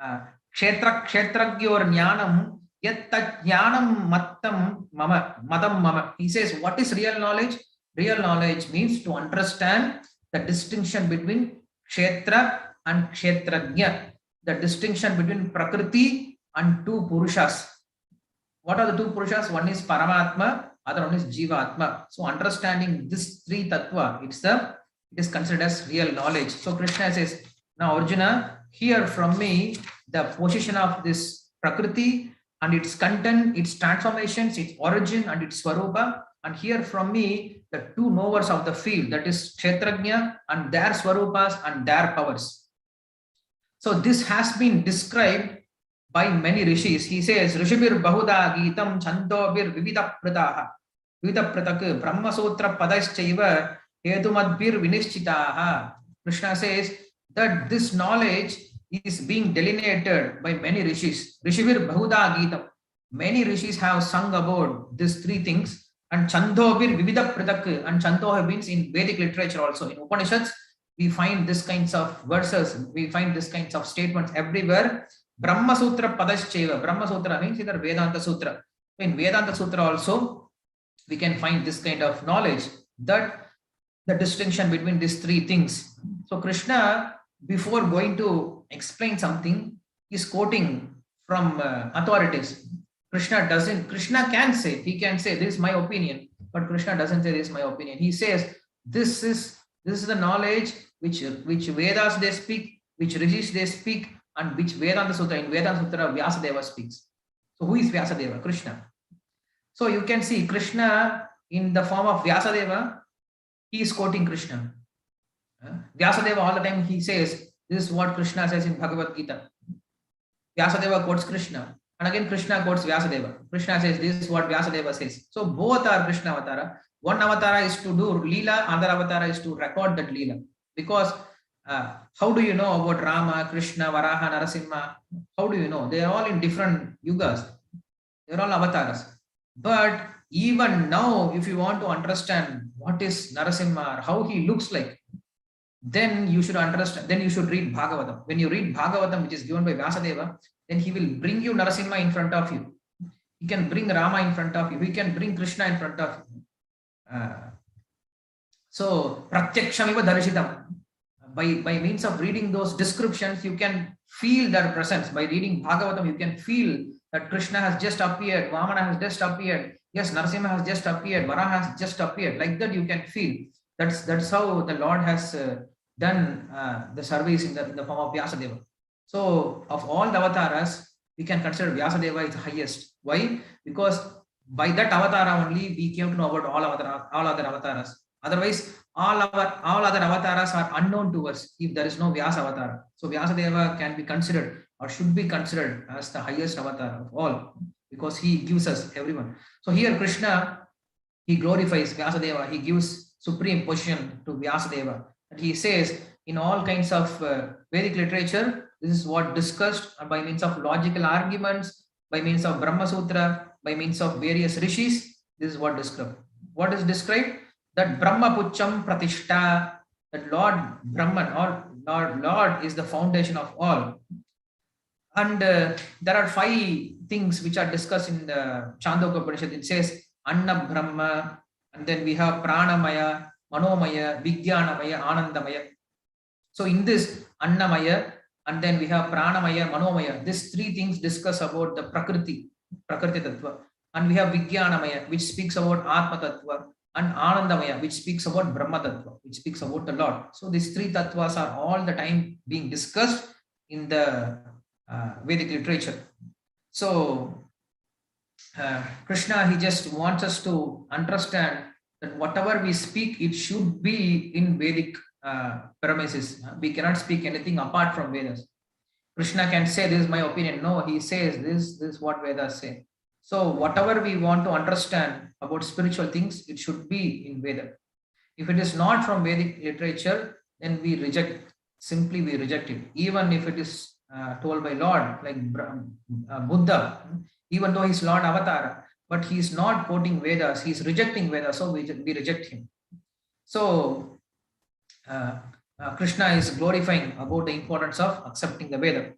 Kshetra Kshetragyor Jnanam Yat Tat Jnanam Mattam Mama Madam Mama. He says, what is real knowledge? Real knowledge means to understand the distinction between Kshetra and Kshetrajna, the distinction between Prakriti and two Purushas. What are the two Purushas? One is Paramatma, other one is Jivatma. So understanding this three tattva, it is considered as real knowledge. So Krishna says, now Arjuna, hear from me the position of this Prakriti and its content, its transformations, its origin and its Swarupa, and hear from me the two knowers of the field, that is Kshetrajna and their Swarupas and their powers. So this has been described by many rishis. He says, Rishibir Bahuda Gitam Chandobir Vivida Prataha. Vivida Pratak Brahma Sutra Padaschaiva Hetumadbir Vinishchitaha. Krishna says that this knowledge is being delineated by many rishis. Rishibir Bahuda Gitam. Many rishis have sung about these three things. And Chandobir Vivida Pratak. And Chandoha means in Vedic literature also. In Upanishads, we find this kinds of verses, we find this kinds of statements everywhere. Brahma Sutra Padaschaiva. Brahma Sutra means either Vedanta Sutra. In Vedanta Sutra also, we can find this kind of knowledge, that the distinction between these three things. So Krishna, before going to explain something, is quoting from authorities. Krishna can say, he can say, this is my opinion, but Krishna doesn't say this is my opinion. He says, this is the knowledge which Vedas they speak, which Rishis they speak, and which Vedanta Sutra, in Vedanta Sutra, Vyasadeva speaks. So who is Vyasadeva? Krishna. So you can see Krishna in the form of Vyasadeva, he is quoting Krishna. Vyasadeva all the time he says, this is what Krishna says in Bhagavad Gita. Vyasadeva quotes Krishna, and again Krishna quotes Vyasadeva. Krishna says, this is what Vyasadeva says. So both are Krishna avatara. One avatara is to do Leela, other avatara is to record that Leela. Because how do you know about Rama, Krishna, Varaha, Narasimha? How do you know? They are all in different yugas. They are all avatars. But even now, if you want to understand what is Narasimha, or how he looks like, then you should understand, then you should read Bhagavatam. When you read Bhagavatam, which is given by Vyasadeva, then he will bring you Narasimha in front of you. He can bring Rama in front of you. He can bring Krishna in front of you. So, Pratyakshamiva Darshitam. By means of reading those descriptions, you can feel their presence. By reading Bhagavatam, you can feel that Krishna has just appeared, Vamana has just appeared, yes, Narasimha has just appeared, Varaha has just appeared. Like that, you can feel. That's how the Lord has done the service in the form of Vyasadeva. So, of all the avatars, we can consider Vyasadeva is the highest. Why? Because by that avatara only we came to know about all other avatars. Otherwise, all other avatars are unknown to us if there is no Vyasa avatar. So Vyasadeva can be considered or should be considered as the highest avatar of all, because he gives us everyone. So here Krishna, he glorifies Vyasadeva, he gives supreme position to Vyasadeva. And he says in all kinds of Vedic literature, this is what discussed by means of logical arguments, by means of Brahma Sutra, by means of various rishis. This is what described. What is described? That Brahma Pucham Pratishta, that Lord Brahman or Lord is the foundation of all. And there are 5 things which are discussed in the Chandogya Upanishad. It says Anna Brahma, and then we have Pranamaya, Manomaya, Vijnanamaya, Anandamaya. So in this Annamaya, and then we have Pranamaya, Manomaya. These 3 things discuss about the Prakriti Tattva. And we have Vijnanamaya, which speaks about Atma Tattva, and Anandamaya, which speaks about Brahma Tattva, which speaks about the Lord. So these 3 tattvas are all the time being discussed in the Vedic literature. So Krishna, he just wants us to understand that whatever we speak, it should be in Vedic premises. We cannot speak anything apart from Vedas. Krishna can say, this is my opinion. No, he says this is what Vedas say. So whatever we want to understand about spiritual things, it should be in Veda. If it is not from Vedic literature, then we reject, simply we reject it. Even if it is told by Lord, like Buddha, even though he's Lord Avatar, but he is not quoting Vedas, he is rejecting Vedas, so we reject him. So Krishna is glorifying about the importance of accepting the Veda.